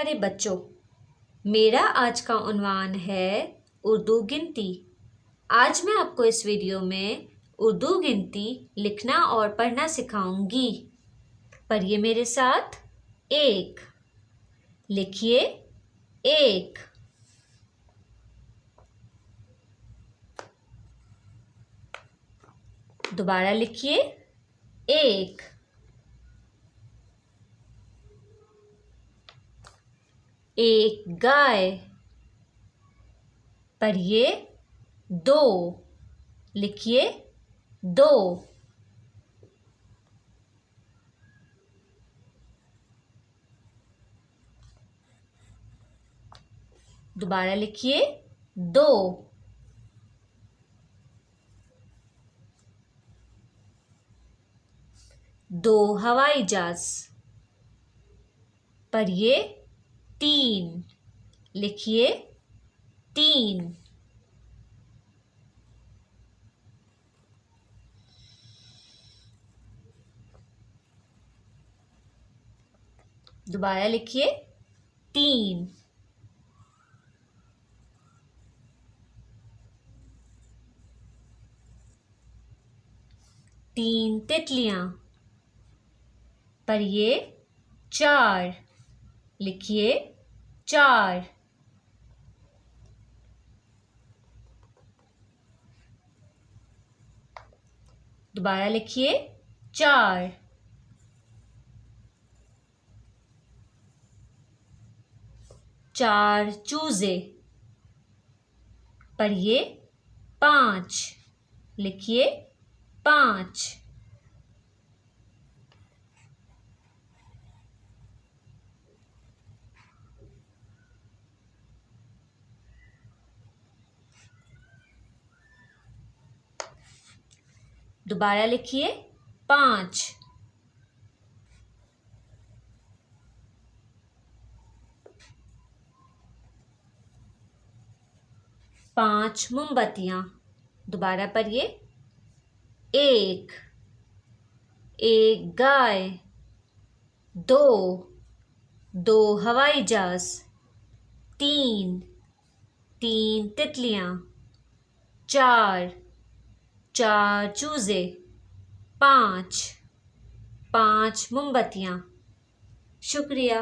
प्यारे बच्चों, मेरा आज का उन्वान है उर्दू गिनती। आज मैं आपको इस वीडियो में उर्दू गिनती लिखना और पढ़ना सिखाऊंगी। पढ़िए मेरे साथ। एक, लिखिए एक। दोबारा लिखिए एक। एक गाय। पढ़िए दो। लिखिए दो। दोबारा लिखिए दो। दो हवाई जहाज। पढ़िए तीन। लिखिए तीन। दोबारा लिखिए तीन। तीन तितलियां। पढ़िए चार। लिखिए चार। दोबारा लिखिए चार। चार चूजे। पढ़िए पांच। लिखिए पांच। दोबारा लिखिए पांच। पांच मोमबत्तियां। दोबारा पढ़िए एक। एक गाय। दो। दो हवाई जहाज। तीन। तीन तितलियां। चार। चार चूजे। पांच। पांच मोमबत्तियां। शुक्रिया।